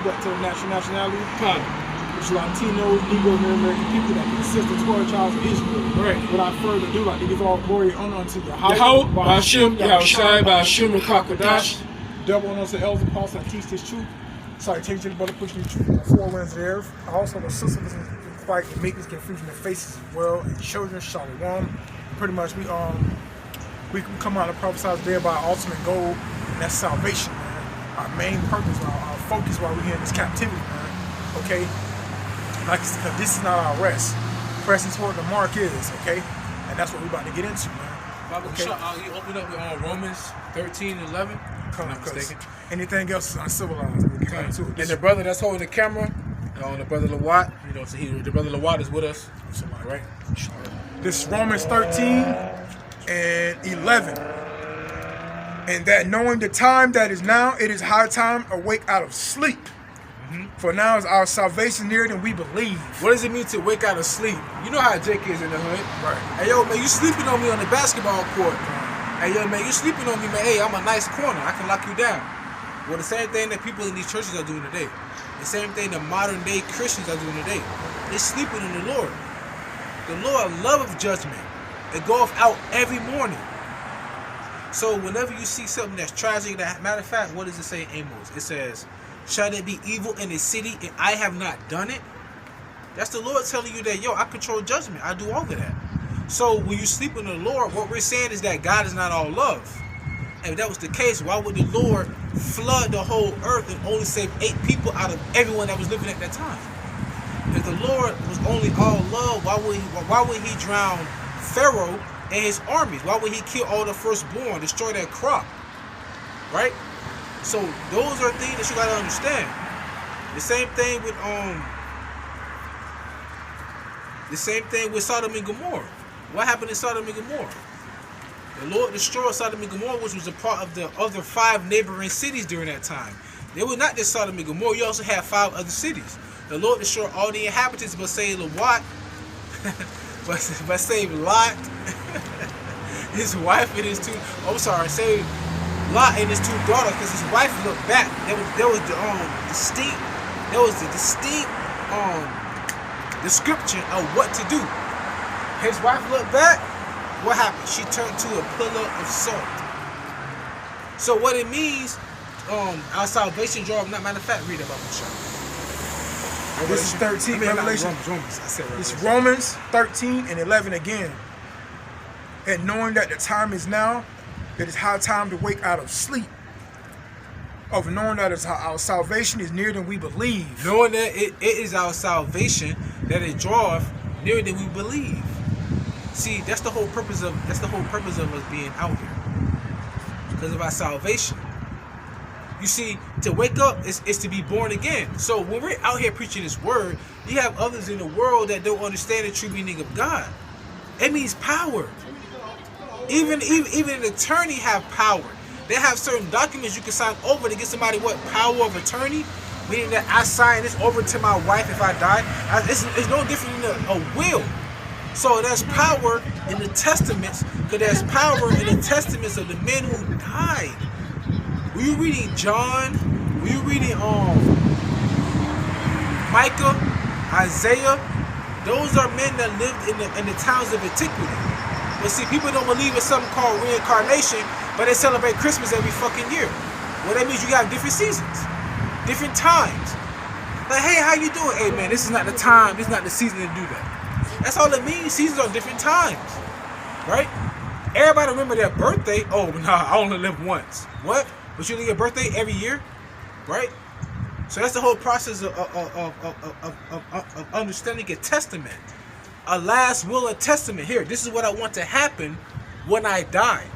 that to the nationality. Which are Latinos, Negroes, and American people that consist of 12 tribes of Israel. Right. Without further ado, I give all glory and honor unto YAHAWAH, YAHAWASHI, QADASH. Double honor to the elders and apostles that teach this truth. Salutations to the brother pushing the truth from the four winds of the earth. Also, the sisters in quiet and meekness get free from their faces as well. And children, shalom. Pretty much, we can come out and prophesy today about our ultimate goal, and that's salvation, man. Our main purpose, our focus while we're here in this captivity, man. Okay? Like, because this is not our rest. Pressing toward the mark is, okay? And that's what we're about to get into, man. Okay. You open up with Romans 13:11. If I'm not mistaken. Anything else is uncivilized. We'll get into it. And the brother that's holding the camera, the brother Lawat, you know, so the brother Lawat is with us. Somebody, right? This is Romans 13:11. And that knowing the time that is now, it is high time awake out of sleep. For now is our salvation nearer than we believe. What does it mean to wake out of sleep? You know how Jake is in the hood. Right. Hey, yo, man, you sleeping on me on the basketball court. Hey, yo, man, you sleeping on me, man. Hey, I'm a nice corner. I can lock you down. Well, the same thing that people in these churches are doing today. The same thing that modern day Christians are doing today. They're sleeping in the Lord. The Lord loveth judgment. It goeth out every morning. So whenever you see something that's tragic, matter of fact, what does it say in Amos? It says, shall there be evil in the city and I have not done it? That's the Lord telling you that, yo, I control judgment. I do all of that. So when you sleep in the Lord, what we're saying is that God is not all love. And if that was the case, why would the Lord flood the whole earth and only save 8 people out of everyone that was living at that time? If the Lord was only all love, why would he drown Pharaoh and his armies? Why would he kill all the firstborn, destroy their crop? Right? So those are things that you gotta understand. The same thing with Sodom and Gomorrah. What happened in Sodom and Gomorrah? The Lord destroyed Sodom and Gomorrah, which was a part of the other 5 neighboring cities during that time. They were not just Sodom and Gomorrah. You also had 5 other cities. The Lord destroyed all the inhabitants, but saved Lot, but saved Lot, his wife and his 2. Oh, sorry, saved Lot and his 2 daughters, because his wife looked back. There was the distinct description of what to do. His wife looked back. What happened? She turned to a pillar of salt. So what it means, our salvation draw. Matter of fact, read about Michelle. This is 13, Revelation. Romans. I said Revelation. It's Romans 13:11 again. And knowing that the time is now, it is high time to wake out of sleep. Of knowing that our salvation is nearer than we believe. Knowing that it is our salvation that it draweth nearer than we believe. See, that's the whole purpose of us being out here. Because of our salvation. You see, to wake up is to be born again. So when we're out here preaching this word, you have others in the world that don't understand the true meaning of God. It means power. Even an attorney have power. They have certain documents you can sign over to get somebody what? Power of attorney? Meaning that I sign this over to my wife if I die. It's no different than a will. So there's power in the testaments, because there's power in the testaments of the men who died. Were you reading John? Were you reading Micah, Isaiah? Those are men that lived in the towns of antiquity. But see, people don't believe in something called reincarnation, but they celebrate Christmas every fucking year. Well, that means you got different seasons, different times. Like, hey, how you doing? Hey, man, this is not the time. This is not the season to do that. That's all it means. Seasons are different times, right? Everybody remember their birthday. Oh, nah, I only live once. What? But you live your birthday every year, right? So that's the whole process of understanding a testament. A last will and testament. Here, this is what I want to happen when I die.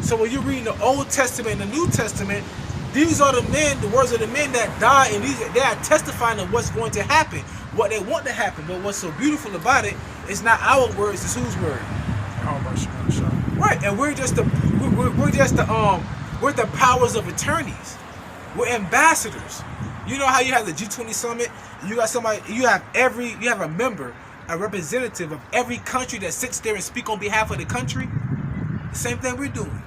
So when you're reading the Old Testament and the New Testament, these are the men, the words of the men that died, and they are testifying of what's going to happen, what they want to happen. But what's so beautiful about it, it's not our words, it's whose word? Right, and we're the powers of attorneys. We're ambassadors. You know how you have the G20 summit? You got somebody, you have a member, a representative of every country that sits there and speak on behalf of the country. The same thing we're doing.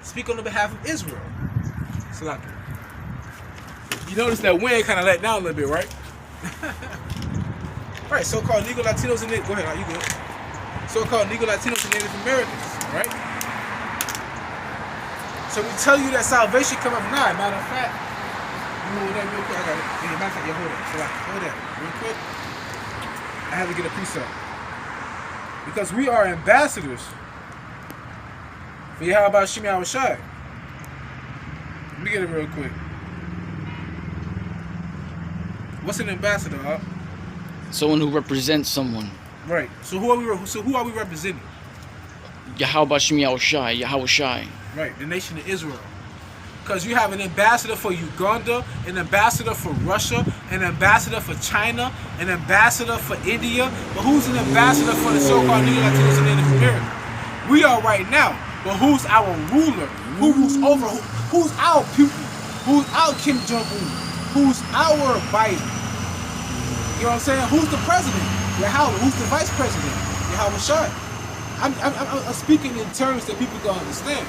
Speak on the behalf of Israel. Salakia. You notice that wind kind of let down a little bit, right? Right, so-called Negro Latinos and Native, go ahead, you good. So-called Negro Latinos and Native Americans, right? So we tell you that salvation comes from Nigh. Matter of fact, you hold that real quick. I got it. Yeah, matter of fact, hold it. So hold that real quick. I have to get a precept. Because we are ambassadors for YAHAWASHI. Let me get it real quick. What's an ambassador, huh? Someone who represents someone. Right. So who are we representing? YAHAWASHI. Right, the nation of Israel. Because you have an ambassador for Uganda, an ambassador for Russia, an ambassador for China, an ambassador for India. But who's an ambassador for the so-called Negro Latinos and Native Americans? We are right now. But who's our ruler? Who's over? Who's our people? Who's our Kim Jong-un? Who's our Biden? You know what I'm saying? Who's the president? Yahawah. Who's the vice president? YAHAWASHI. I'm speaking in terms that people can understand.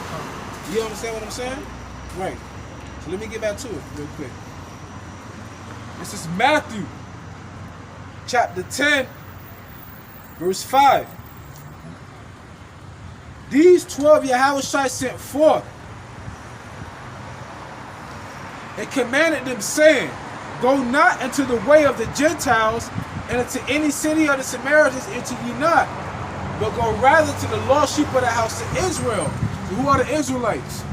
You understand what I'm saying? Right. So let me get back to it real quick. This is Matthew chapter 10, verse 5. These 12 YAHAWASHI sent forth and commanded them, saying, go not into the way of the Gentiles, and into any city of the Samaritans enter ye not, but go rather to the lost sheep of the house of Israel. So who are the Israelites?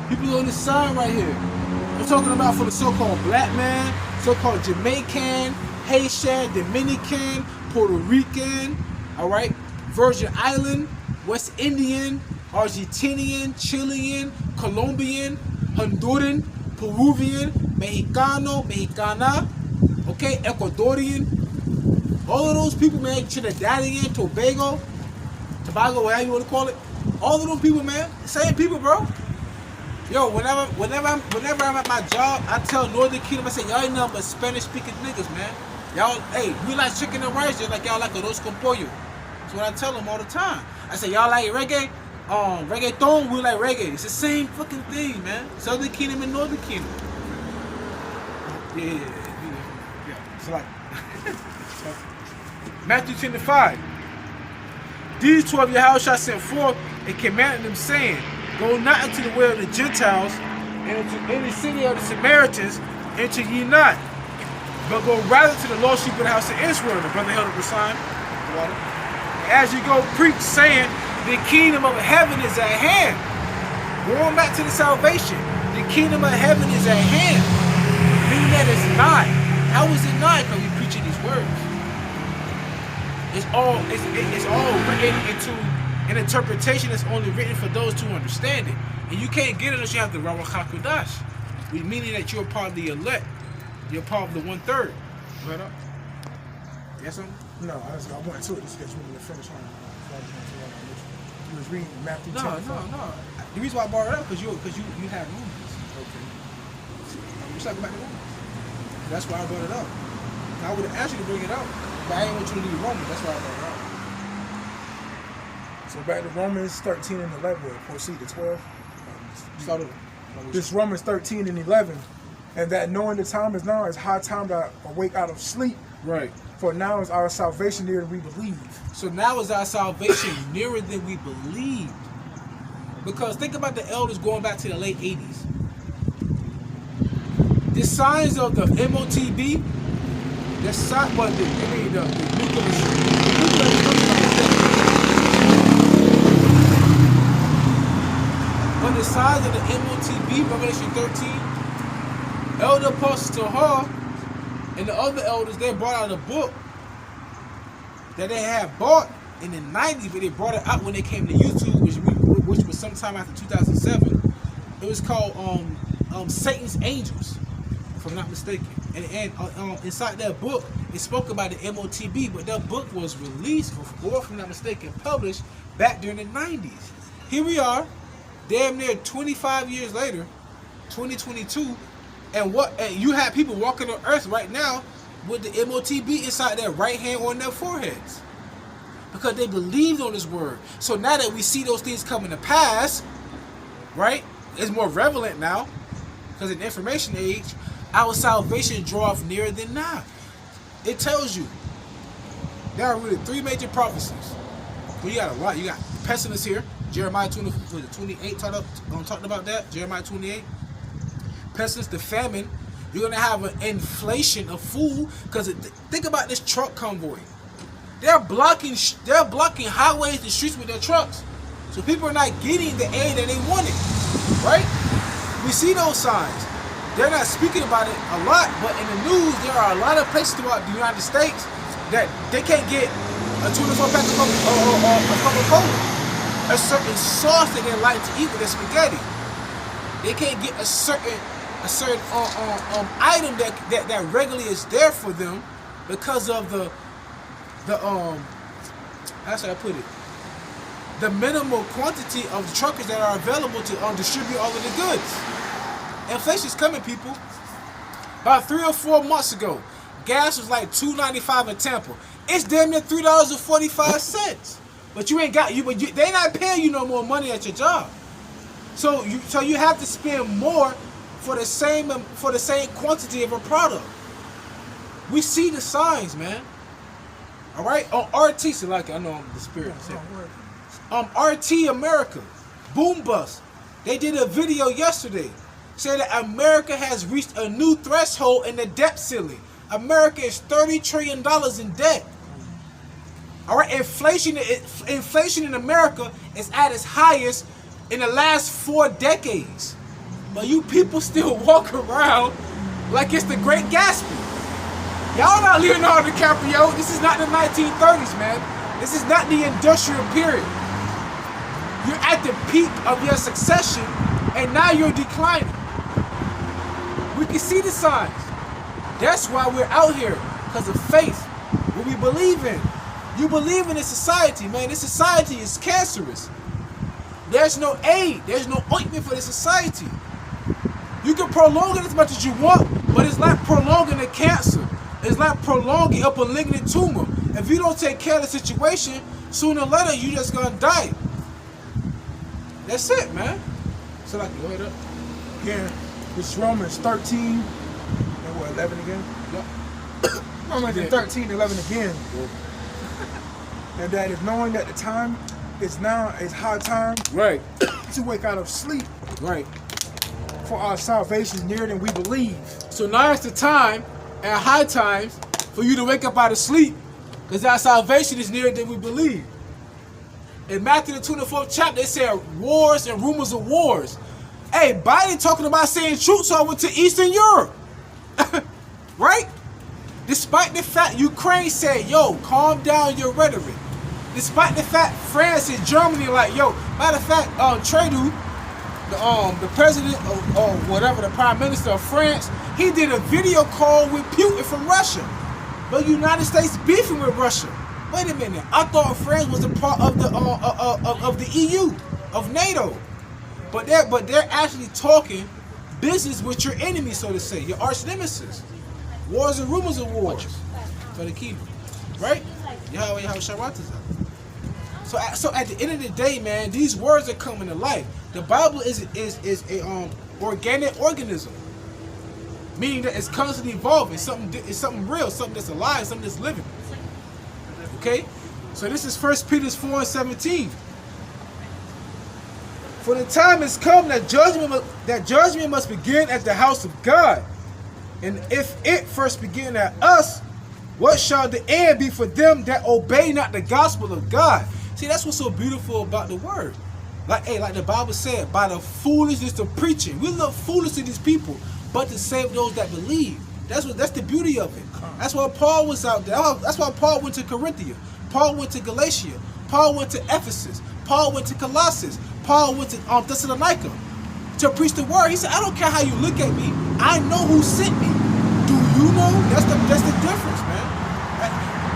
People on this side right here. I'm talking about for the so-called black man, so-called Jamaican, Haitian, Dominican, Puerto Rican, all right, Virgin Island, West Indian, Argentinian, Chilean, Colombian, Honduran, Peruvian, Mexicano, Mexicana, okay, Ecuadorian. All of those people, man, Trinidadian, Tobago, whatever you want to call it. All of those people, man, same people, bro. Yo, whenever I'm at my job, I tell Northern Kingdom, I say, y'all ain't nothing but Spanish-speaking niggas, man. Y'all, hey, we like chicken and rice just like y'all like arroz con pollo. That's what I tell them all the time. I say, y'all like reggae? Reggaeton, we like reggae. It's the same fucking thing, man. Southern Kingdom and Northern Kingdom. Yeah. It's like Matthew 10:5. These 12 YAHAWASHI sent forth and commanded them, saying, go not into the way of the Gentiles, and into any city of the Samaritans enter ye not, but go rather to the lost sheep of the house of Israel. The brother held up the sign. As you go preach, saying, the kingdom of heaven is at hand. Going back to the salvation, the kingdom of heaven is at hand. Meaning that it's nigh. How is it nigh? Because we preaching these words. It's all written into an interpretation that's only written for those to understand it. And you can't get it unless you have the RAWACHAA QADASH. Meaning that you're part of the elect. You're part of the 1/3. Right up? You got something? No, I went to it just because you wanted to finish on it. You was reading Matthew 10. No. The reason why I brought it up because you had Romans. Okay. I'm just talking about the Romans. That's why I brought it up. I would have asked you to bring it up, but I didn't want you to leave Romans. That's why I brought it up. So back to Romans 13 and 11. Proceed to 12. Start over. This Romans 13 and 11. And that knowing the time is now, it's high time to awake out of sleep. Right. For now is our salvation nearer than we believe. So now is our salvation nearer than we believed. Because think about the elders going back to the late 80s. The signs of the MOTB, the nuclear. But the signs of the MOTB, Revelation 13, Elder Apostle Tahar and the other elders, they brought out a book that they had bought in the 90s, but they brought it out when they came to YouTube, which was sometime after 2007. It was called Satan's Angels, if I'm not mistaken. And inside that book, it spoke about the MOTB, but that book was released, or if I'm not mistaken, published back during the 90s. Here we are, damn near 25 years later, 2022, and you have people walking on earth right now with the MOTB inside their right hand on their foreheads. Because they believed on this word. So now that we see those things coming to pass, right? It's more relevant now, because in the information age, our salvation draweth nearer than nigh. It tells you. There are really 3 major prophecies. Well, you got a lot. You got pestilence here. Jeremiah 28 talked about that. Jeremiah 28. Pestilence, the famine. You're going to have an inflation of food. Because think about this truck convoy. They're blocking highways and streets with their trucks. So people are not getting the aid that they wanted. Right? We see those signs. They're not speaking about it a lot, but in the news, there are a lot of places throughout the United States that they can't get a 24-pack of Coca-Cola, a certain sauce that they like to eat with their spaghetti. They can't get a certain item that regularly is there for them because of the how should I put it? The minimal quantity of the truckers that are available to distribute all of the goods. Inflation's coming, people. About 3 or 4 months ago, gas was like $2.95 in Tampa. It's damn near $3.45. But you ain't got they not paying you no more money at your job. So you have to spend more for the same quantity of a product. We see the signs, man. All right, on RT, so like I know I'm the spirit. RT America, Boom Bust. They did a video yesterday. Said that America has reached a new threshold in the debt ceiling. America is $30 trillion in debt. All right, inflation in America is at its highest in the last 4 decades. But you people still walk around like it's the Great Gatsby. Y'all not Leonardo DiCaprio. This is not the 1930s, man. This is not the industrial period. You're at the peak of your succession, and now you're declining. We can see the signs. That's why we're out here, because of faith, what we believe in. You believe in this society, man. This society is cancerous. There's no aid. There's no ointment for this society. You can prolong it as much as you want, but it's like prolonging a cancer. It's like prolonging a malignant tumor. If you don't take care of the situation, sooner or later, you're just going to die. That's it, man. So, like, go ahead up. Again, it's Romans 13 and what, 11 again? Yep. Romans 13, 11 again. And that is knowing that the time is now, it's high time Right. to wake out of sleep. Right. For our salvation is nearer than we believe. So now it's the time, at high times, for you to wake up out of sleep, because our salvation is nearer than we believe. In Matthew the 24th chapter, it said wars and rumors of wars. Hey, Biden talking about saying troops over to Eastern Europe. Right? Despite the fact Ukraine said, yo, calm down your rhetoric. Despite the fact France and Germany like, yo, matter of fact, Trudeau, the president or whatever, the prime minister of France, he did a video call with Putin from Russia. But United States beefing with Russia. Wait a minute, I thought France was a part of the EU, of NATO. But they're actually talking business with your enemy, so to say, your arch nemesis. Wars and rumors of wars. For the key, right? YAHAWAH, YAHAWASHI. So at the end of the day, man, these words are coming to life. The Bible is a organic organism, meaning that it's constantly evolving. It's something real, something that's alive, something that's living. Okay, so this is 1 Peter 4:17. For the time has come that judgment must begin at the house of God. And if it first begin at us, what shall the end be for them that obey not the gospel of God? See, that's what's so beautiful about the word. Like the Bible said, by the foolishness of preaching. We look foolish to these people, but to save those that believe. That's the beauty of it. That's why Paul was out there. That's why Paul went to Corinthia. Paul went to Galatia. Paul went to Ephesus. Paul went to Colossus. Paul went to Thessalonica to preach the word. He said, I don't care how you look at me. I know who sent me. Do you know? That's the difference, man.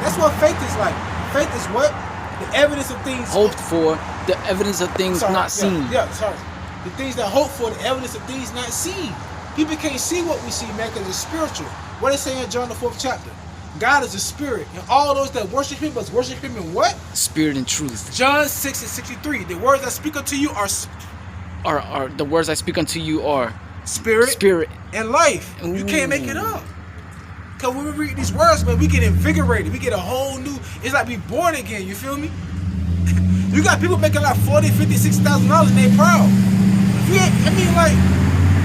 That's what faith is like. Faith is what? The evidence of things hoped for, the evidence of things not seen. Yeah, sorry. The things that hope for, the evidence of things not seen. People can't see what we see, man, because it's spiritual. What does it say in John the 4th chapter? God is a spirit, and all those that worship him must worship him in what? Spirit and truth. John 6:63. The words I speak unto you are the words I speak unto you are spirit, and life. You can't make it up. Because when we read these words, man, we get invigorated. We get a whole new, it's like we born again, you feel me? You got people making like $40,000, $50,000, $60,000 and they proud. I mean, like,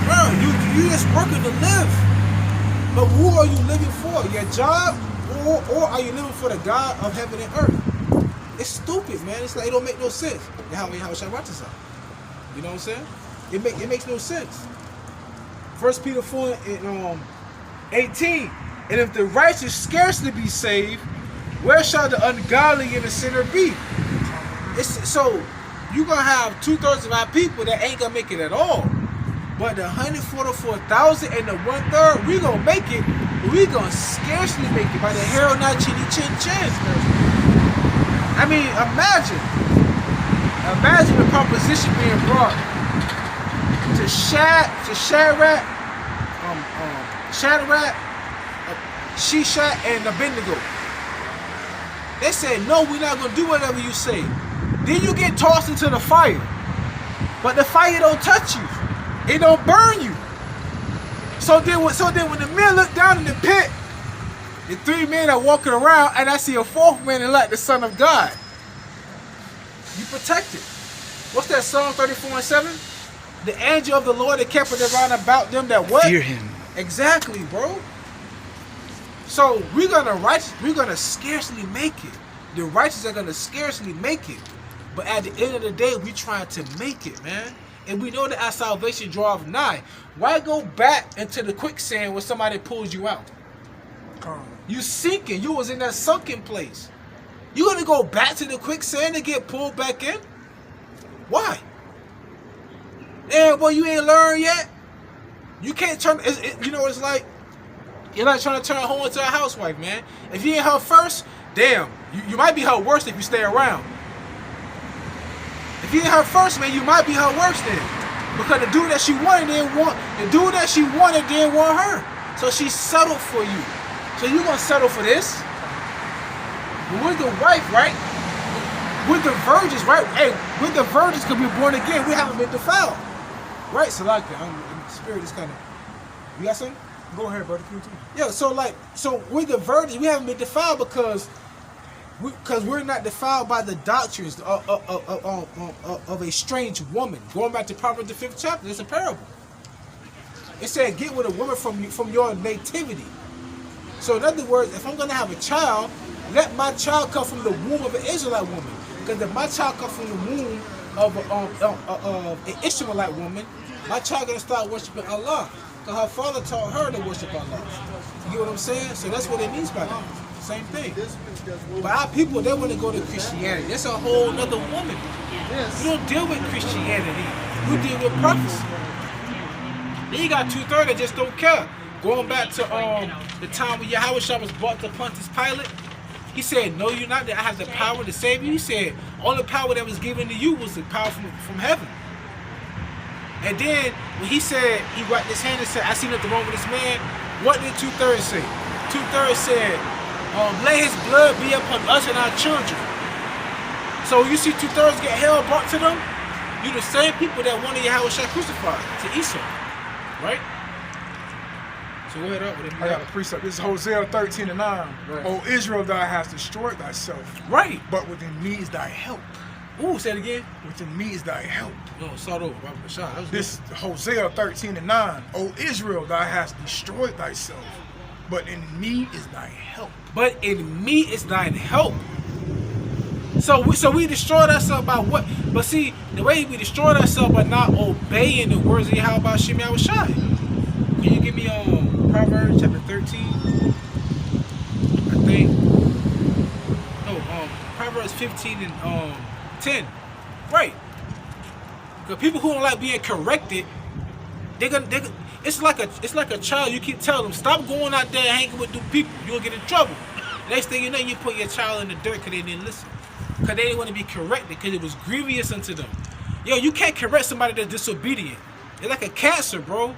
bro, you just working to live. But who are you living for? Your job? Or are you living for the God of heaven and earth? It's stupid, man. It's like, it don't make no sense. YAHAWASHI. You know what I'm saying? It makes no sense. 1 Peter 4 and 18. And if the righteous scarcely be saved, where shall the ungodly and the sinner be? So you're going to have 2/3 of our people that ain't going to make it at all. But the 144,000 and the 1/3, we going to make it, but we going to scarcely make it by the hair on our chinny chin chin. I mean, imagine the proposition being brought to Shadrach, Shishak, and Abednego. They said, no, we're not going to do whatever you say. Then you get tossed into the fire. But the fire don't touch you. It don't burn you. So then when the men look down in the pit, the 3 men are walking around, and I see a 4th man like the Son of God. You protected. What's that Psalm 34:7? The angel of the Lord that kept it around about them that what? Fear him. Exactly, bro. So we're gonna scarcely make it. The righteous are gonna scarcely make it. But at the end of the day, we trying to make it, man. And we know that our salvation draweth nigh. Why go back into the quicksand when somebody pulls you out? You sinking. You was in that sunken place. You gonna go back to the quicksand and get pulled back in? Why? And well, you ain't learned yet. You can't turn. You know what it's like? You're not trying to turn a hoe into a housewife, man. If you ain't her first, damn, you might be her worst if you stay around. If you ain't her first, man, you might be her worst then. Because the dude that she wanted didn't want her. So she settled for you. So you gonna settle for this? But with the wife, right? With the virgins, right? Hey, with the virgins could be born again. We haven't been defiled. Right? So like that. The spirit is kind of. You got something? Go ahead, brother. Yeah, so with the virgins, we haven't been defiled because we're not defiled by the doctrines of a strange woman. Going back to Proverbs the 5th chapter, it's a parable. It said, "Get with a woman from your nativity." So in other words, if I'm gonna have a child, let my child come from the womb of an Israelite woman. Because if my child comes from the womb of an Ishmaelite woman, my child gonna start worshiping Allah. Because her father taught her to worship Allah. You get what I'm saying? So that's what it means by that. Same thing. But our people, they want to go to Christianity. That's a whole nother woman. We don't deal with Christianity. We deal with prophecy. Then you got 2/3 that just don't care. Going back to the time when Yahawashi was brought to Pontius Pilate, he said, "No, you're not. That I have the power to save you." He said, "All the power that was given to you was the power from heaven." And then when he said, he wiped his hand and said, "I see nothing wrong with this man," what did 2/3 say? 2/3 said, "Let his blood be upon us and our children." So you see 2/3 get hell brought to them. You the same people that wanted Yahawashi crucified to Esau, right? So go ahead up with it. I got a precept. This is Hosea 13:9. Right. O Israel, thou hast destroyed thyself. Right. But within me is thy help. Ooh, say it again. Within me is thy help. No, SODOM. This Hosea 13:9. O Israel, thou hast destroyed thyself. But in me is thy help. But in me is thine help. So we destroyed ourselves by what? But see, the way we destroyed ourselves by not obeying the words of YAHAWASHI. Can you give me Proverbs chapter 13? I think. No, Proverbs 15 and 10. Right. Because people who don't like being corrected, it's like a child. You keep telling them, stop going out there and hanging with new people. You'll get in trouble. Next thing you know, you put your child in the dirt because they didn't listen. Because they didn't want to be corrected because it was grievous unto them. Yo, you can't correct somebody that's disobedient. It's like a cancer, bro.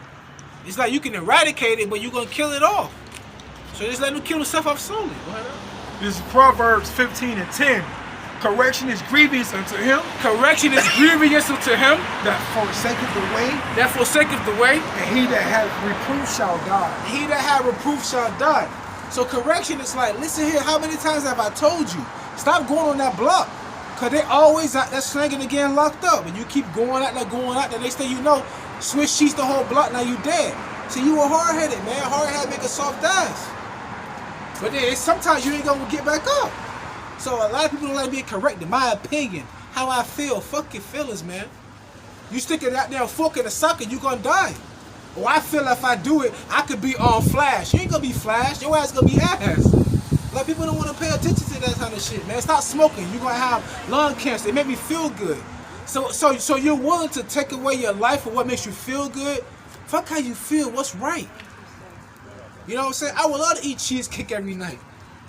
It's like you can eradicate it, but you're going to kill it off. So just let them kill themselves off slowly. This is Proverbs 15:10. Correction is grievous unto him Correction is grievous unto him that forsaketh the way, that forsaketh the way. and he that hath reproof shall die. He that have reproof shall die. So correction is like, listen here, how many times have I told you? Stop going on that block. Because they always out there slanging and getting locked up. And you keep going out there, the next thing you know, switch sheets the whole block, now you dead. See, you were hard-headed, man. Hard-headed make a soft ass. But then sometimes you ain't going to get back up. So a lot of people don't like being corrected. My opinion, how I feel, fuck your feelings, man. You stick it out there and fork in a socket, you going to die. Or I feel if I do it, I could be on Flash. You ain't going to be Flash. Your ass going to be ass. Like, people don't want to pay attention to that kind of shit, man. Stop smoking. You're going to have lung cancer. It make me feel good. So you're willing to take away your life for what makes you feel good? Fuck how you feel. What's right? You know what I'm saying? I would love to eat cheesecake every night.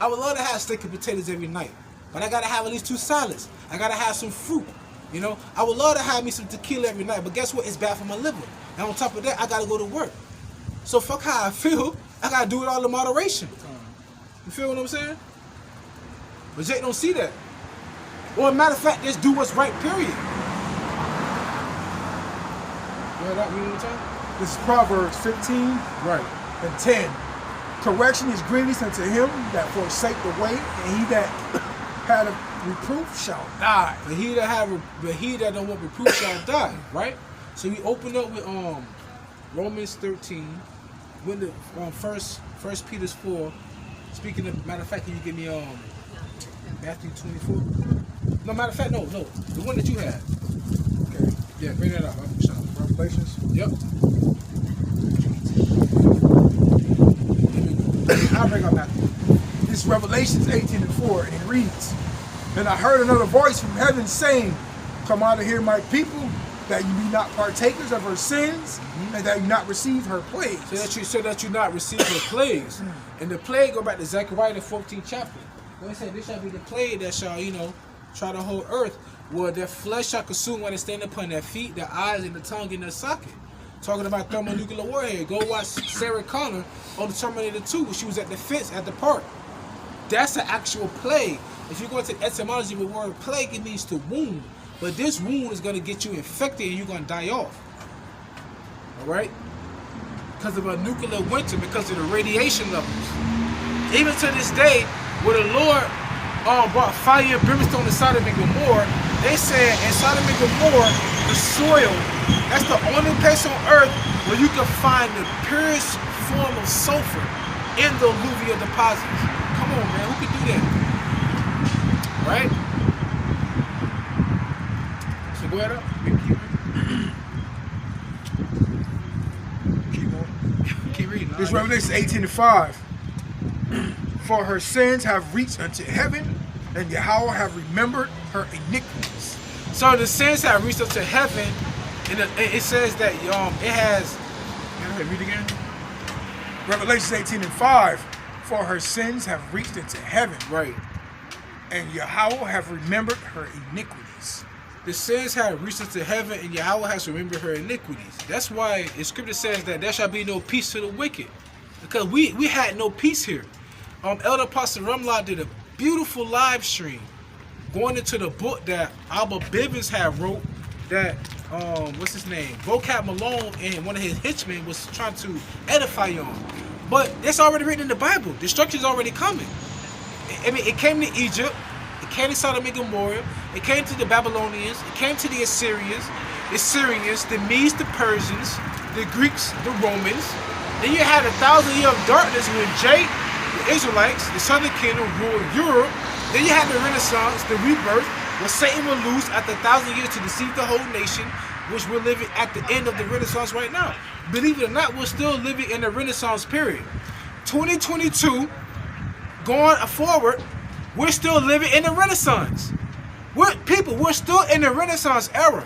I would love to have steak and potatoes every night. But I got to have at least 2 salads. I got to have some fruit. You know? I would love to have me some tequila every night. But guess what? It's bad for my liver. And on top of that, I got to go to work. So fuck how I feel. I got to do it all in moderation. You feel what I'm saying? But Jake don't see that. Or matter of fact, just do what's right, period. You heard that? Read it one more time? This is Proverbs 15 Right. and 10. Correction is grievous unto him that forsake the way, and he that had a reproof shall die. But he that don't want reproof shall die. Right? So we open up with Romans 13. When the First Peter 4. Speaking of, matter of fact, can you give me Matthew 24? No, matter of fact, no, the one that you had. Okay. Yeah, bring that up. Revelations. Yep. I'll bring up Matthew. This is Revelations 18 and 4, and it reads, "Then I heard another voice from heaven saying, Come out of here, my people, that you be not partakers of her sins, and that you not receive her plagues." So that you not receive her plagues. And the plague, go back to Zechariah the 14th chapter. They said, this shall be the plague that shall, try the whole earth, where their flesh shall consume when they stand upon their feet, their eyes, and the tongue in their socket. Talking about thermonuclear warfare. Go watch Sarah Connor on the Terminator 2, when she was at the fence at the park. That's an actual plague. If you go into the etymology of the word plague, it means to wound. But this wound is going to get you infected and you're going to die off. Alright? Because of a nuclear winter, because of the radiation levels. Even to this day, where the Lord brought fire and brimstone to Sodom and Gomorrah, they said in Sodom and Gomorrah, the soil, that's the only place on earth where you can find the purest form of sulfur in the alluvial deposits. Come on, man, who can do that? Right? So go ahead up. Keep reading. This is Revelation 18 and 5. "For her sins have reached unto heaven, and Yahawah have remembered her iniquities." So the sins have reached up to heaven, and it says that it has. Read again. Revelation 18 and 5. "For her sins have reached into heaven, Right. and Yahawah have remembered her iniquities." The sins have reached up to heaven, and Yahweh has remembered her iniquities. That's why the scripture says that there shall be no peace to the wicked, because we had no peace here. Elder Pastor Rumlaw did a beautiful live stream going into the book that Abba Bivens had wrote, that what's his name, Vocab Malone and one of his henchmen was trying to edify on. But it's already written in the Bible. Destruction's already coming. I mean, it came to Egypt, it came to Sodom and Gomorrah, it came to the Babylonians, it came to the Assyrians, the Medes, the Persians, the Greeks, the Romans. Then you had 1,000 years of darkness when Jake, the Israelites, the Southern Kingdom ruled Europe. Then you had the Renaissance, the rebirth, where Satan will lose after 1,000 years to deceive the whole nation, which we're living at the end of the Renaissance right now. Believe it or not, we're still living in the Renaissance period. 2022, going forward, we're still living in the Renaissance. We're still in the Renaissance era.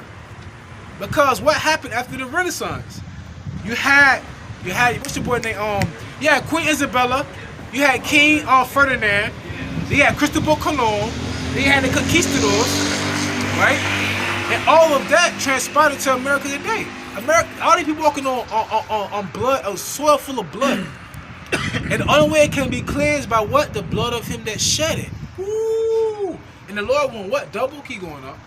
Because what happened after the Renaissance? You had what's your boy name? You had Queen Isabella, you had King Ferdinand, you had Cristobal Colon, then you had the conquistadors, right? And all of that transpired to America today. All these people walking on blood, a soil full of blood. And the only way it can be cleansed by what? The blood of him that shed it. Woo! And the Lord won't what? Double? Keep going up.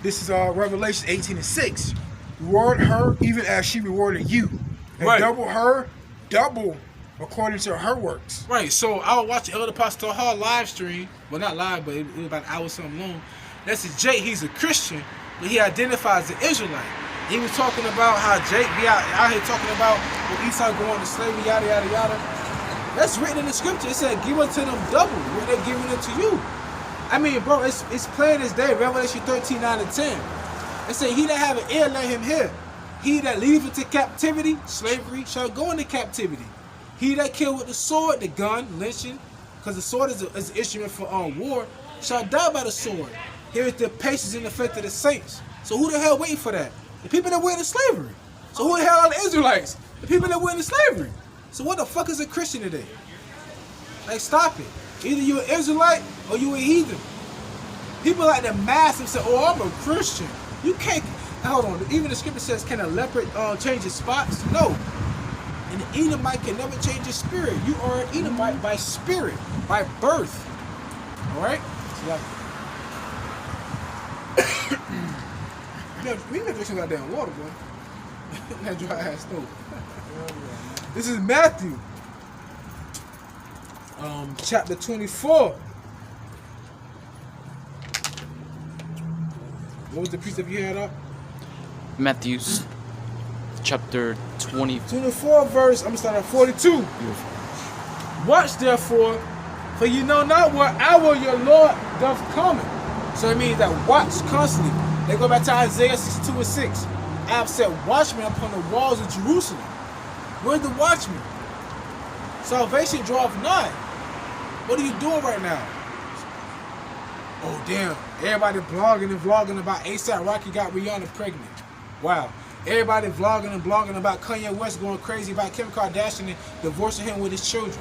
This is Revelation 18:6. Reward her even as she rewarded you. And Right. double her, double according to her works. Right, so I was watching Elder Pastor Hall live stream. Well, not live, but it was about an hour something long. That's Jake. He's a Christian, but he identifies as an Israelite. He was talking about how Jake be out here talking about when Esau going to slavery, yada, yada, yada. That's written in the scripture. It said, give unto them double what they're giving it to you. I mean, bro, it's plain as day. Revelation 13, 9 and 10. It said, he that have an ear, let him hear. He that leadeth into captivity, slavery, shall go into captivity. He that kill with the sword, the gun, lynching, because the sword is an instrument for war, shall die by the sword. Here is the patience and the faith of the saints. So who the hell waiting for that? The people that went into slavery. So who the hell are the Israelites? The people that went into slavery. So what the fuck is a Christian today? Like, stop it. Either you an Israelite or you a heathen. People like to mask and say, oh, I'm a Christian. You can't, hold on, even the scripture says, can a leopard change his spots? No. And the Edomite can never change his spirit. You are an Edomite by spirit, by birth. All right? So we never drink some goddamn water, boy. That dry ass stove. This is Matthew, chapter 24. What was the precept you had up? Matthew chapter 24 verse, I'm gonna start at 42. Beautiful. Watch therefore, for you know not what hour your Lord doth come. So it means that watch constantly. They go back to Isaiah 62 and 6. I have set watchmen upon the walls of Jerusalem. Where's the watchman? Salvation draweth nigh. What are you doing right now? Oh damn, everybody blogging and vlogging about ASAP Rocky got Rihanna pregnant. Wow. Everybody vlogging and blogging about Kanye West going crazy about Kim Kardashian and divorcing him with his children.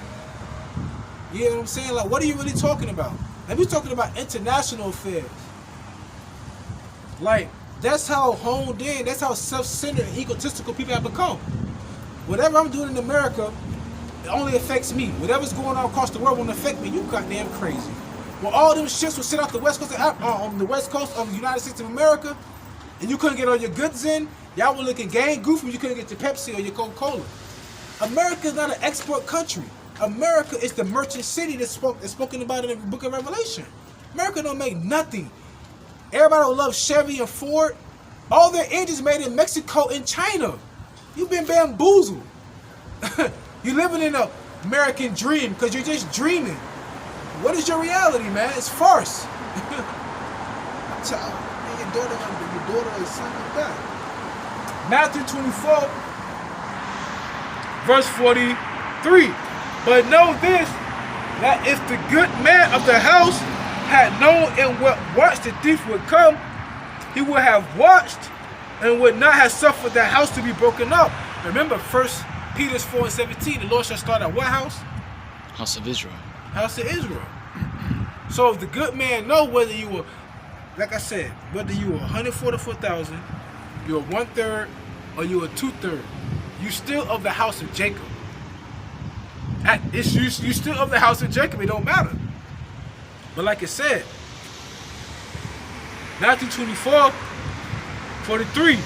You know what I'm saying? Like, what are you really talking about? And we're talking about international affairs. Like, that's how honed in, that's how self-centered and egotistical people have become. Whatever I'm doing in America, it only affects me. Whatever's going on across the world won't affect me. You goddamn crazy. When all them ships would sit off the west coast on the west coast of the United States of America, and you couldn't get all your goods in, y'all were looking gang goofy. You couldn't get your Pepsi or your Coca-Cola. America is not an export country. America is the merchant city that's spoken about in the book of Revelation. America don't make nothing. Everybody will love Chevy and Ford. All their engines made in Mexico and China. You've been bamboozled. You're living in an American dream because you're just dreaming. What is your reality, man? It's farce. Your daughter is something like that. Matthew 24, verse 43. But know this, that if the good man of the house had known in what watch the thief would come, he would have watched and would not have suffered the house to be broken up. Remember, 1 Peter 4 and 17, the Lord shall start at what house? House of Israel. House of Israel. So if the good man know whether you were, like I said, whether you were 144,000, you're 1/3, or you're 2/3, you still of the house of Jacob. You still of the house of Jacob, it don't matter. But like I said, Matthew 24, 43.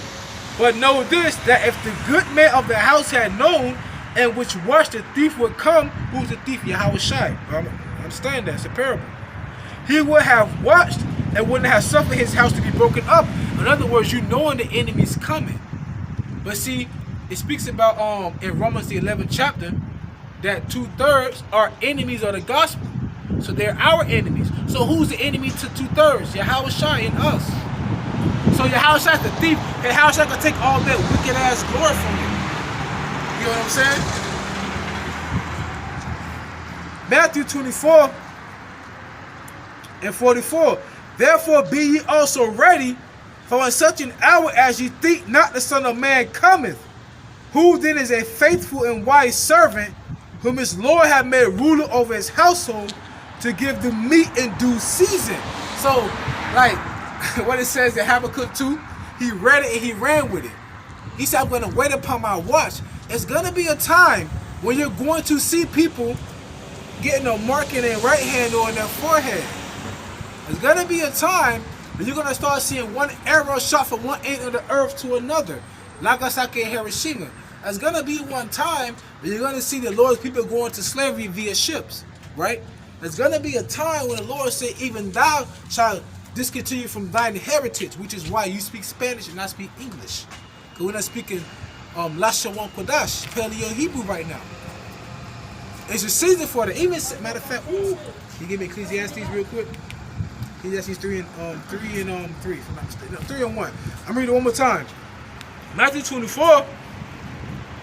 But know this, that if the good man of the house had known, and which watched the thief would come, who's the thief? YAHAWASHI. Understand that, it's a parable. He would have watched and wouldn't have suffered his house to be broken up. In other words, you knowing the enemy's coming. But see, it speaks about in Romans the 11th chapter that 2/3 are enemies of the gospel. So they're our enemies. So who's the enemy to 2/3? YAHAWASHI and us. So YAHAWASHI is the thief, and YAHAWASHI can take all that wicked ass glory from you. You know what I'm saying? Matthew 24 and 44. Therefore be ye also ready, for in such an hour as ye think not the Son of Man cometh. Who then is a faithful and wise servant, whom his Lord hath made ruler over his household, to give the meat in due season. So, like what it says in Habakkuk 2, he read it and he ran with it. He said, I'm going to wait upon my watch. It's going to be a time when you're going to see people getting a mark in their right hand or in their forehead. There's gonna be a time that you're gonna start seeing one arrow shot from one end of the earth to another. Nagasaki and Hiroshima. There's gonna be one time that you're gonna see the Lord's people go into slavery via ships, right? There's gonna be a time when the Lord said, even thou shalt discontinue from thine heritage, which is why you speak Spanish and not speak English. Because we're not speaking YAHAWAH QADASH, Paleo Hebrew right now. It's a season for that. Even matter of fact, ooh, you give me Ecclesiastes real quick. Ecclesiastes 3 and 3, if I'm not mistaken. No, 3 and 1. I'm reading it one more time. Matthew 24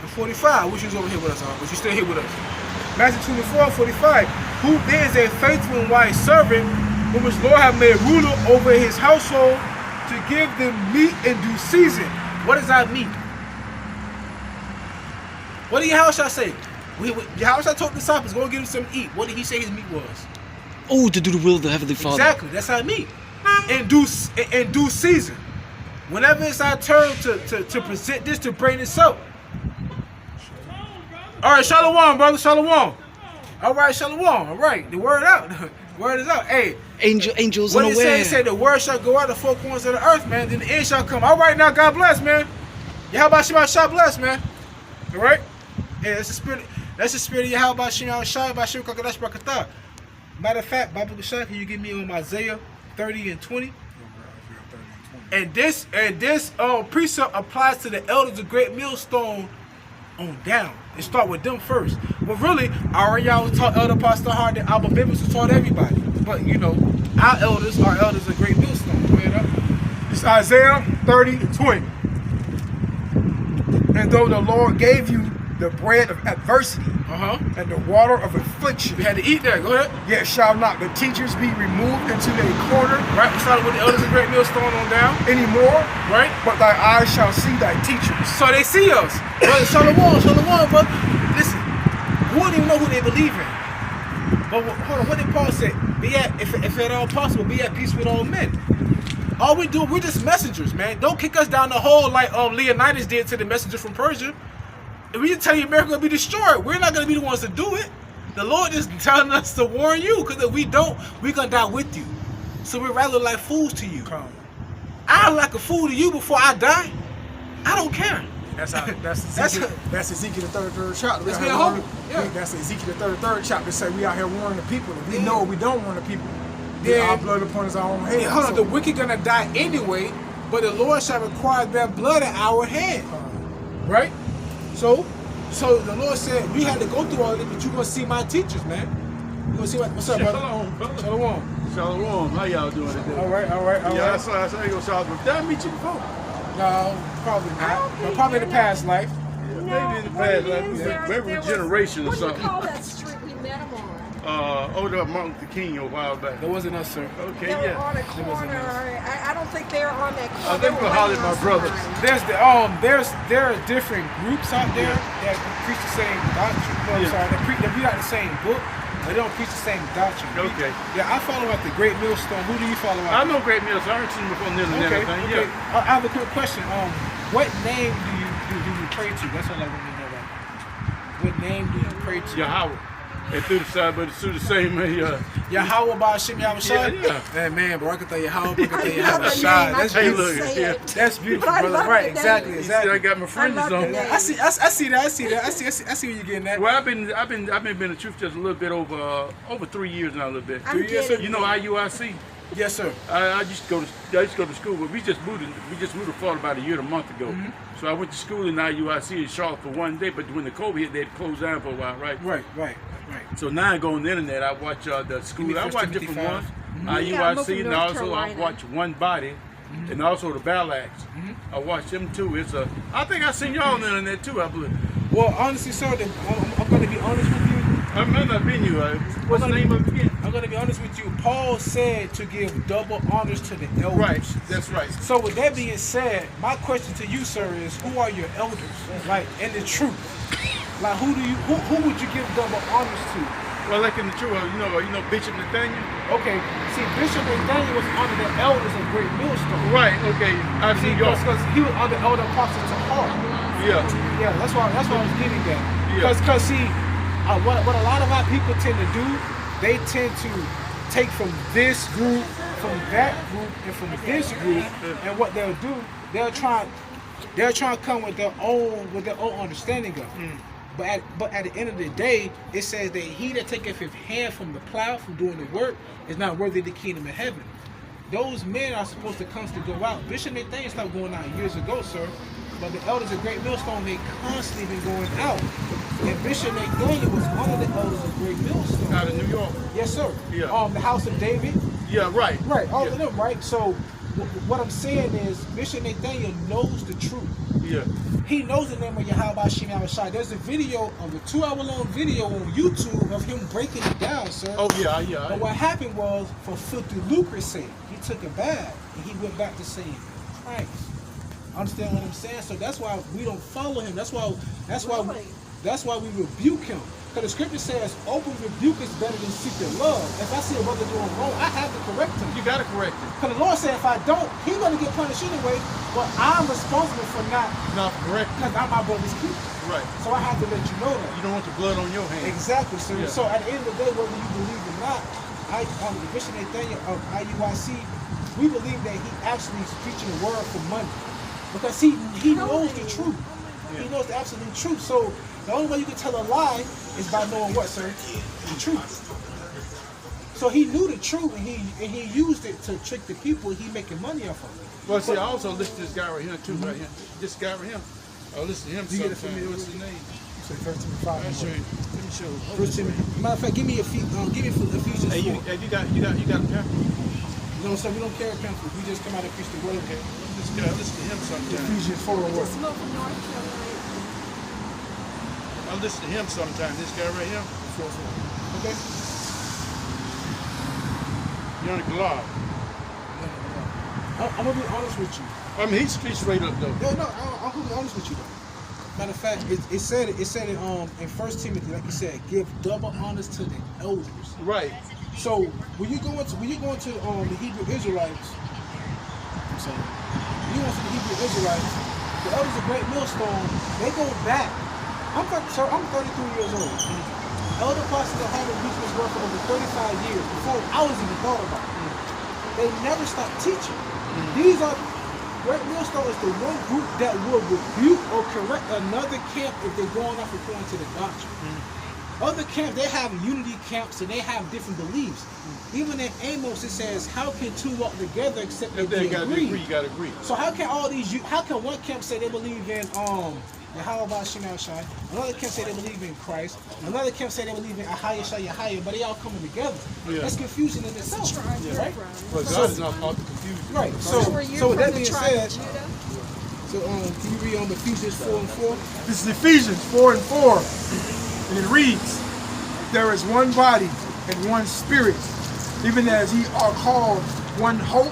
and 45. Which is over here with us, but you still here with us. Matthew 24 and 45. Who then is a faithful and wise servant, whom his Lord hath made ruler over his household, to give them meat in due season? What does that mean? What did Yahushua say? Yahushua told the disciples, go and get him something to eat. What did he say his meat was? Oh, to do the will of the Heavenly Father. Exactly, that's how it means. In due season. Whenever it's our turn to present this, to bring this up. All right, shalom, brother, shalom. All right, shalom. All right, the word out. The word is out. Hey, angels what unaware. What it say? The word shall go out the four corners of the earth, man. Then the end shall come. All right, now God bless, man. Yahawashi shall bless, man. All right. Yeah, that's the spirit. That's the spirit of Yahawashi shall Bashir Kakadash Brakatah. Matter of fact, Bible Shah, can you give me on Isaiah 30 and 20? And this precept applies to the elders of Great Millstone on down. It start with them first. But really, our y'all was taught Elder Pastor Hard, and our Bibles was taught everybody. But you know, our elders are elders of Great Millstone. It's Isaiah 30 and 20. And though the Lord gave you the bread of adversity and the water of affliction, we had to eat that. Go ahead. Yet shall not the teachers be removed into a corner. Right. We started with the elders of Great Millstone on down. Anymore. Right. But thy eyes shall see thy teachers. So they see us. Brother, shalom, brother. Listen, we don't even know who they believe in. But hold on, what did Paul say? Be at, if at all possible, be at peace with all men. All we do, we're just messengers, man. Don't kick us down the hole like Leonidas did to the messenger from Persia. If we just tell you America will be destroyed, we're not going to be the ones to do it. The Lord is telling us to warn you, because if we don't, we're going to die with you. So we're rather like fools to you. I'll like a fool to you before I die. I don't care. That's Ezekiel the 33rd chapter. That's being humble. Yeah. That's Ezekiel the 33rd chapter. Say we out here warning the people. If we know we don't warn the people, then our blood upon his own head. Hold on, the wicked gonna die anyway, but the Lord shall require their blood at our hand. Right? So the Lord said we had to go through all this, but you're gonna see my teachers, man. You gonna see what's up, brother? Shalom. Shalom. How y'all doing today? All right. Yeah, I saw you go shout. Did I meet you before? No, probably not. But probably in the past life. Yeah, maybe in the past life. Maybe a generation or what something. What do you call that street we met him on? Over Martin Luther King a while back. That wasn't us, sir. Okay, They were yeah. on a corner. I don't think they were on that corner. I think we'll holler at my brothers. There are different groups out there that preach the same doctrine. No, I'm sorry, they read out the same book, but they don't preach the same doctrine. Okay. Yeah, I follow out the Great Millstone. Who do you follow out? I know Great Mills. I heard seen him before on the internet. Okay. Yeah. I have a quick question. What name do you pray to? That's all I want to know about. What name do you pray to? Yahawah. And through the side, but it's through the same. Yahawah Bashim Yahawashi? Yeah. Man, bro, I can tell Yahawah, I can tell I love the Yahawashi. name. That's Hey, beautiful. look, yeah. That's beautiful, But I brother. love Right, the exactly. name. You see, I got my fringes love the on. name. I see that. I see where you're getting at. Well, I've been in the truth just a little bit over 3 years now, a little bit. I'm Yes, sir. getting You know IUIC? Yes, sir. I used to go to school, but we just moved to Florida about a year and a month ago. So I went to school in IUIC in Charlotte for one day, but when the COVID hit, they had closed down for a while, right? Right. So now I go on the internet, I watch the school. I watch different ones. Yeah, I'm IUIC, from and North also I Carolina. watch One Body, and also the Ballads. I watch them too. I think I seen y'all on the internet too, I believe. Well, honestly, sir, I'm going to be honest with you. I might not been you. What's the name of it again? I'm going to be honest with you. Paul said to give double honors to the elders. Right, that's right. So with that being said, my question to you, sir, is who are your elders? Like, in the truth. Like, who would you give double honors to? Well, like in the truth, you know Bishop Nathaniel? Okay, see, Bishop Nathaniel was under the elders of Great Millstone. Right, okay. I've See, seen y'all. because he was under elder apostle to heart. Yeah. Yeah, that's what I was getting at. Yeah. Because see, what a lot of our people tend to do, they tend to take from this group, from that group and from this group, and what they'll do, they'll try to come with their own understanding of it. But at the end of the day, it says that he that taketh his hand from the plow, from doing the work, is not worthy of the kingdom of heaven. Those men are supposed to constantly go out. Bishop Nathaniel stopped going out years ago, sir. But the elders of Great Millstone, they constantly been going out. And Bishop Nathaniel was one of the elders of Great Millstone. Out of New York. Yes, sir. Yeah. The House of David. Yeah, right. Right, all yeah. of them, right? So what I'm saying is Bishop Nathaniel knows the truth. Yeah. He knows the name of YAHAWASHI. There's a video of a 2-hour-long video on YouTube of him breaking it down, sir. Oh, yeah. But what happened was, for filthy lucre's sake, he took a bath and he went back to saying Christ. Understand what I'm saying? So that's why we don't follow him. That's why we rebuke him. Because the scripture says, open rebuke is better than secret love. If I see a brother doing wrong, I have to correct him. You got to correct him. Because the Lord said, if I don't, he's going to get punished anyway. But I'm responsible for not correct. Because I'm my brother's keeper. Right. So I have to let you know that. You don't want the blood on your hands. Exactly, sir. Yeah. So at the end of the day, whether you believe or not, the Bishop Nathaniel of IUIC, we believe that he actually is preaching the word for money. Because he knows the truth. He knows the absolute truth. So the only way you can tell a lie is by knowing what, sir? The truth. So he knew the truth and he used it to trick the people. He making money off of it. Well, see, I also listen to this guy right here too, right here. This guy right here. I listen to him. You get it sometime. from me? What's his name? So 1 Timothy 5. I'll show you. Let me show you. First Timothy. Matter of fact, give me Ephesians 4. Hey, you got a pamphlet? No, sir, we don't carry pamphlets. We just come out and preach the word. Okay. This guy, listen to him sometime. Ephesians 4 and what? Just move from North Carolina. I listen to him sometime. This guy right here. Okay. You're on the glove. I'm gonna be honest with you. I mean, he's straight up though. No, I'm gonna be honest with you though. Matter of fact, it said in 1 Timothy, like you said, give double honors to the elders. Right. So when you go into the Hebrew Israelites, I'm sorry, you go into the Hebrew Israelites, the elders of Great Millstone, they go back. I'm 33 years old. Elder Apostles have had been this work for over 35 years before I was even thought about it. They never stopped teaching. These are Great Millstone is the one group that will rebuke or correct another camp if they're going off according to the doctrine. Other camps, they have unity camps and they have different beliefs. Even in Amos, it says, "How can two walk together except If they they got to agree?" agree, you got to agree. So how can one camp say they believe in YAHAWASHI, another camp say they believe in Christ, another camp say they believe in YAHAWAH, but they all coming together? Yeah. That's confusion in itself, right? But God is not out to confuse you. Right. So were you So with from that the being tribe said, of Judah? so can you read on Ephesians 4 and 4? This is Ephesians 4 and 4. And it reads, there is one body and one spirit, even as ye are called one hope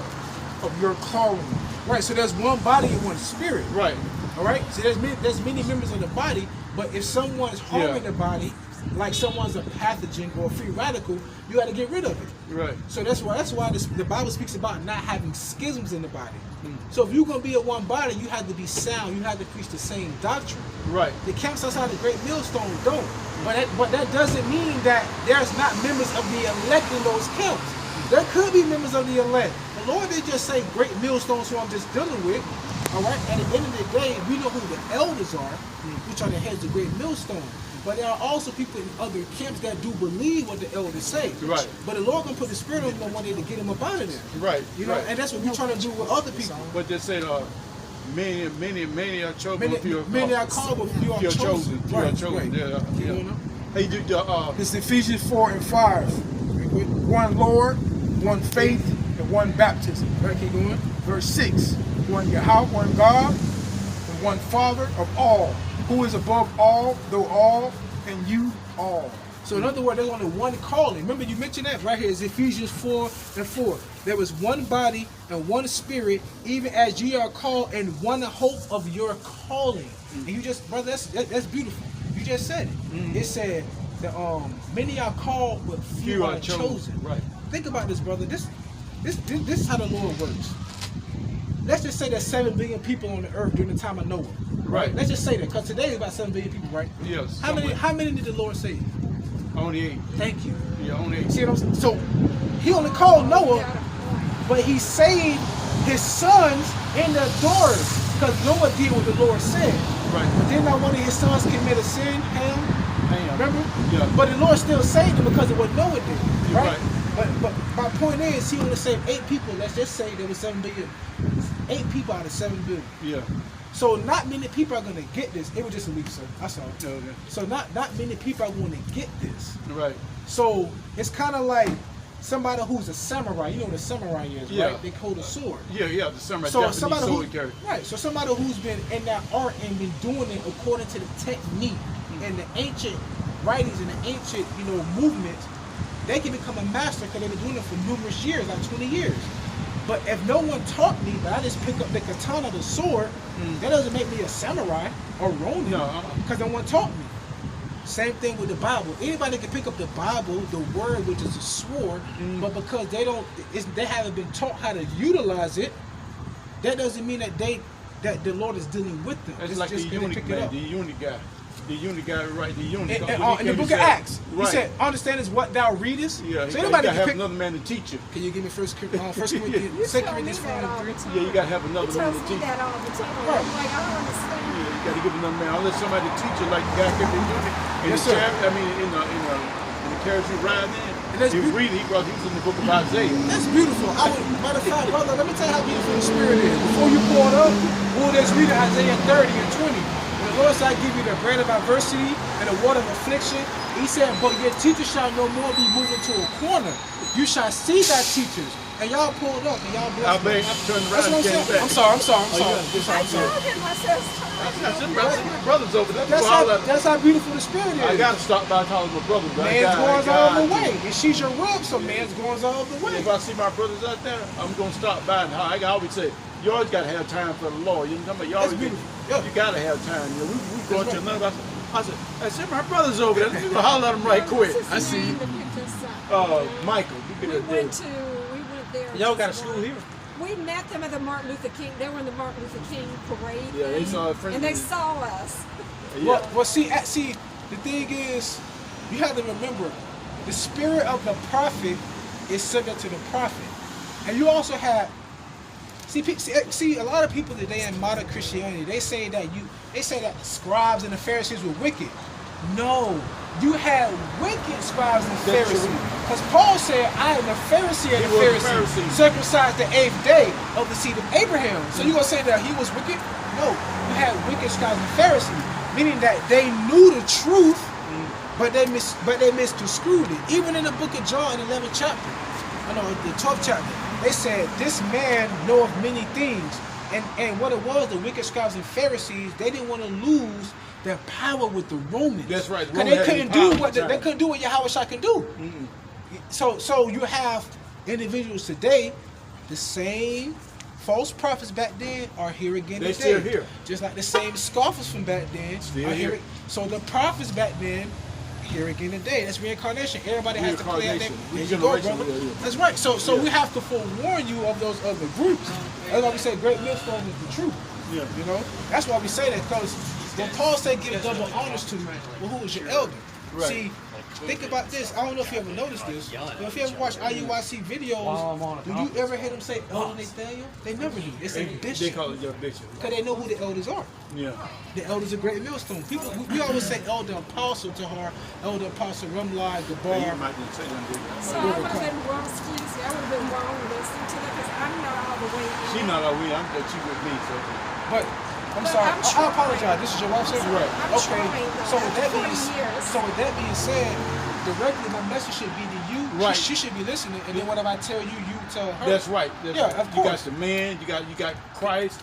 of your calling. Right. So there's one body and one spirit. Right. All right. So there's many members of the body, but if someone's harming the body, like someone's a pathogen or a free radical, you got to get rid of it. Right. So that's why the Bible speaks about not having schisms in the body. So if you're gonna be a one body, you have to be sound. You have to preach the same doctrine. Right. The camps outside the Great Millstone don't. But that doesn't mean that there's not members of the elect in those camps. There could be members of the elect. The Lord didn't just say Great Millstones who I'm just dealing with. All right. At the end of the day, we know who the elders are, which are the heads of Great Millstone. But there are also people in other camps that do believe what the elders say. Right. But the Lord gonna put the spirit on them one day to get them up out of there. Right. You know, right. and that's what we're trying to do with other people. But they said, many are chosen. Many are called, but few are chosen. Few are chosen. Right. Yeah. Keep going on. Hey, do This is Ephesians 4 and 5. One Lord, one faith, and one baptism. Right, keep going. Verse 6. One Yahweh, one God, and one Father of all, who is above all, though all, and you all. So in other words, there's only one calling. Remember, you mentioned that right here is Ephesians 4 and 4. There was one body and one spirit, even as ye are called, and one hope of your calling. And you just, brother, that's beautiful. You just said it. It said that many are called, but few are chosen. Right. Think about this, brother. This is how the Lord works. Let's just say there's 7 billion people on the earth during the time of Noah. Right. Let's just say that, because today is about 7 billion people, right? Yes. How many did the Lord save? Only 8. Thank you. Yeah, only 8. See what I'm saying? So he only called Noah. but he saved his sons and their daughters because Noah did what the Lord said. Right. But then now one of his sons committed a sin, Ham. Remember? Yeah. But the Lord still saved him because of what Noah did. You're Right? right. But my point is, he only saved 8 people. Let's just say there was 7 billion. 8 people out of 7 billion. Yeah. So not many people are going to get this. It was just a leak, sir. That's all. Okay. So not many people are going to get this. Right. So it's kind of like somebody who's a samurai. You know what a samurai is, Yeah. right? They hold a sword. Yeah, yeah, the samurai So Japanese somebody sword who, carrier. right? So somebody who's been in that art and been doing it according to the technique and the ancient writings and the ancient, movements, they can become a master because they've been doing it for numerous years, like 20 years. But if no one taught me, but I just pick up the katana, the sword, that doesn't make me a samurai or Ronin. No, because no one taught me. Same thing with the Bible. Anybody can pick up the Bible, the word, which is a sword, but because they haven't been taught how to utilize it, that doesn't mean that the Lord is dealing with them. It's like the just that they unit picked it man, up. the unit guy. The unit guy, right? The unit. In the book of Acts, he right. said, "Understand is what thou readest." Yeah, So you anybody gotta can have pick. another man to teach you. Can you give me First You Corinthians, 2 tell me Corinthians that all 4:3? the time. Yeah, you gotta have He another man tells to me teach you. that all the time. Right. I'm like, I don't understand. Yeah, you gotta give another man. Unless somebody teach you like the guy kept in unit. In Yes, the sir. chapter, in the carriage you ride in. And that's He was reading. He was in the book of Isaiah. That's beautiful. Matter of fact, brother, let me tell you how beautiful the Spirit is. Before you pour it up, we'll just read Isaiah 30 and 20. When the Lord said, "I give you the bread of adversity and the water of affliction," He said, "But your teachers shall no more be moved into a corner. You shall see thy teachers." And y'all pulled up and y'all I blessed me. turned That's around what and I'm came saying. back. I'm sorry. I told him, I said, That's it, brothers over there. That's how beautiful the Spirit is. I gotta stop by calling my brothers. Man's going all the way. And she's your rub, so man's going all the way. If I see my brothers out there, I'm gonna stop by and I always say, you always gotta have time for the Lord. You know what I'm That's saying? beautiful. Yeah. You gotta have time. We go That's to right. another. I said, my brothers over there. Let me go holler at them right quick. I see. Michael, you We get went there. there. Y'all got a just school once. here? We met them at the Martin Luther King. They were in the Martin Luther King parade. Yeah, they saw a friend. And they saw us. Yeah. Well, see, the thing is, you have to remember, the spirit of the prophet is subject to the prophet, and you also have. See, a lot of people today in modern Christianity, they say that scribes and the Pharisees were wicked. No, you had wicked scribes and That's Pharisees. true. Because Paul said, "I am the Pharisee of He the was a Pharisees, Pharisee. circumcised the 8th day of the seed of Abraham." So you gonna say that he was wicked? No, you had wicked scribes and Pharisees, meaning that they knew the truth, but they misconstrued it. Even in the book of John, 11th chapter, the 12th chapter, they said, "This man knoweth many things." And what it was, the wicked scribes and Pharisees, they didn't want to lose their power with the Romans. That's right. Because they couldn't do what YAHAWASHI can do. So you have individuals today, the same false prophets back then are here again They today. still here. Just like the same scoffers from back then Still are here. here. So the prophets back then, here again today. That's reincarnation. Everybody has to play out their Reincarnation. you go, Regeneration, brother. yeah. That's right. So we have to forewarn you of those other groups. That's why we say great millstone is the truth. Yeah. You know? That's why we say that, because when Paul said give double honors to, well, who was your elder? Right. See, think about this. I don't know if you ever noticed this, but if you ever watch IUIC videos, do you ever hear them say Elder Nathaniel? They never do. They say They bishop. call it your bishop. Because they know who the elders are. Yeah. The elders are great millstone. People, we always say Elder Apostle Tahar, Elder Apostle Rumlai, You Gabar. might just say them. So I would have been wrong, excuse me, I would have been wrong listening to that because I'm not all the way in. She not our way. I'm just she with me. So. But I'm But sorry. I'm I trying. apologize. This is your wife, sir? Right. I'm Okay. trying, though. So with that After being 40 years. said, directly my message should be to you. Right. She should be listening, and then whatever I tell you, you tell her. That's right. That's Yeah, right. of You got course. the man. You got Christ,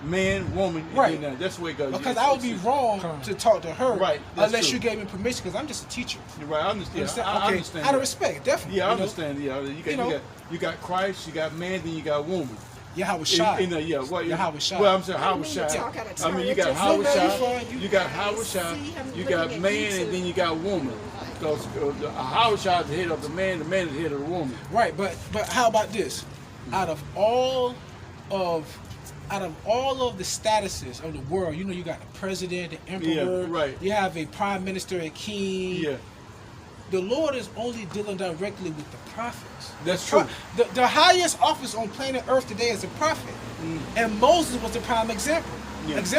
man, woman. and Right. then, that's the way it goes. Because Yes, I would be yes, wrong to talk to her, Right, that's unless true. you gave me permission, because I'm just a teacher. You're right. I You understand. understand? I Okay. understand. Out of that. respect, definitely. Yeah, I you know? understand. Yeah, you got Christ, you got man, then you got woman. YAHAWASHI. YAHAWASHI. Well, I'm saying I didn't mean to HAWASHI. talk out of I mean, turn. you got It just- No, you're HAWASHI, fine. you got See, HAWASHI, I'm you looking got at man, YouTube. and then you got woman. Because HAWASHI is the head of the man is the head of the woman. Right, but how about this? Out of all of the statuses of the world, you got the president, the emperor, Yeah, right. you have a prime minister, a king. Yeah. the Lord is only dealing directly with the prophets. That's true. The highest office on planet Earth today is a prophet. And Moses was the prime example. Yeah. Because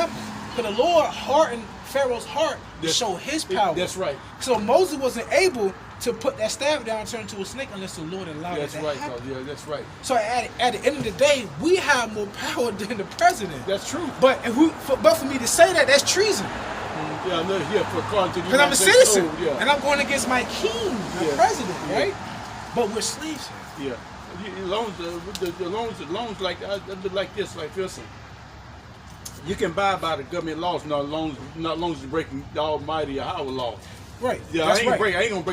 the Lord hardened Pharaoh's heart to show his power. That's right. So Moses wasn't able to put that staff down and turn into a snake unless the Lord allowed That's it to right. happen. Yeah, that's right. So at the end of the day, we have more power than the president. That's true. But for me to say that, that's treason. Yeah, no, yeah, for according to the Because I'm a United States citizen, Code, yeah. and I'm going against my king, my Yeah. president, Yeah. right? But we're slaves here. Yeah. The loans like like this, like this. You can buy by the government laws, not long as you're breaking the Almighty YAHAWAH law. Right. Yeah, That's I ain't right. gonna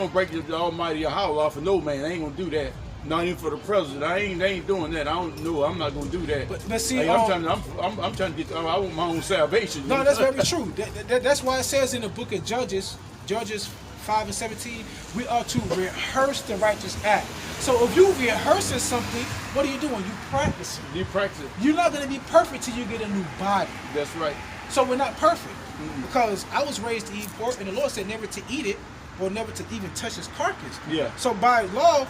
break the Almighty YAHAWAH law for no man. I ain't gonna do that. Not even for the president. I ain't doing that. I don't know. I'm not gonna do that. But see, hey, I'm trying to get. I want my own salvation. No, that's very true. That's why it says in the book of Judges 5:17, we are to rehearse the righteous act. So if you rehearsing something, what are you doing? You practicing. You practice it. You're not going to be perfect till you get a new body. That's right. So we're not perfect because I was raised to eat pork, and the Lord said never to eat it or never to even touch his carcass. Yeah. So by law,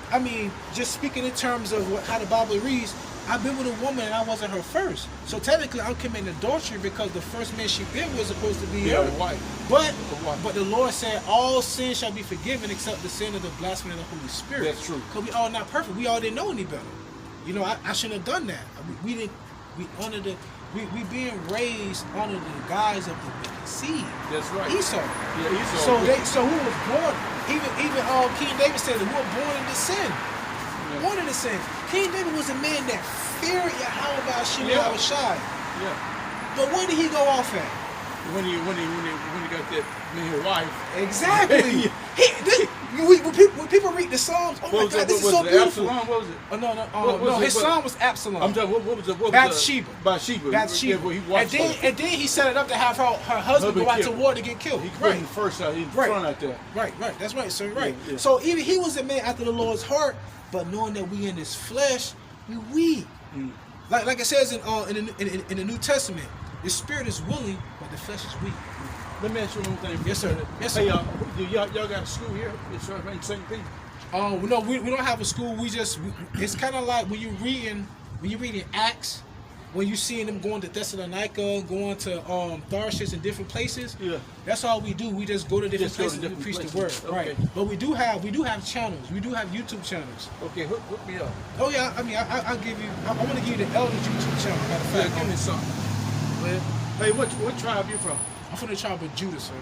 I mean, just speaking in terms of how the Bible reads, I've been with a woman and I wasn't her first. So technically, I'm committing adultery because the first man she been with was supposed to be her. Wife. But the Lord said all sin shall be forgiven except the sin of the blasphemy of the Holy Spirit. That's true. Because we all not perfect. We all didn't know any better. You know, I shouldn't have done that. We being raised under the guise of the wicked seed. That's right. Esau. Yeah, Esau. So who was born? Even King David said that we were born into sin. Yeah. Born into sin. King David was a man that feared YAHAWASHI, Yeah. YAHAWASHI. Yeah. But where did he go off at? When he got that man wife. Exactly. When people read the Psalms, oh my God, this is so beautiful. Absalom? What was it? Oh, no, his son was Absalom. I'm talking. What was it? Bathsheba. Bathsheba. Bathsheba. Yeah, where he watched and then he set it up to have her husband go out to war to get killed. He put him first out. He front out there. Right. That's right, sir. Right. Yeah. So even he was a man after the Lord's heart, but knowing that we in this flesh, we weak. Like it says in the New Testament, the spirit is willing, but the flesh is weak. Let me ask you one thing. Yes, sir. Yes, sir. Hey, y'all got a school here? It's right, same thing. No, we don't have a school. It's kind of like when you're reading Acts, when you seeing them going to Thessalonica, going to Tarshish and different places. Yeah. That's all we do. We just go to different Just go to places and different preach places. the word. Okay. Right. But we do have channels. We do have YouTube channels. Okay, hook me up. Oh yeah. I mean, I'll give you. I want to give you the Elders YouTube channel. Matter of Yeah, fact, give me something. Hey, what tribe you from? I'm from the tribe of Judah, sir.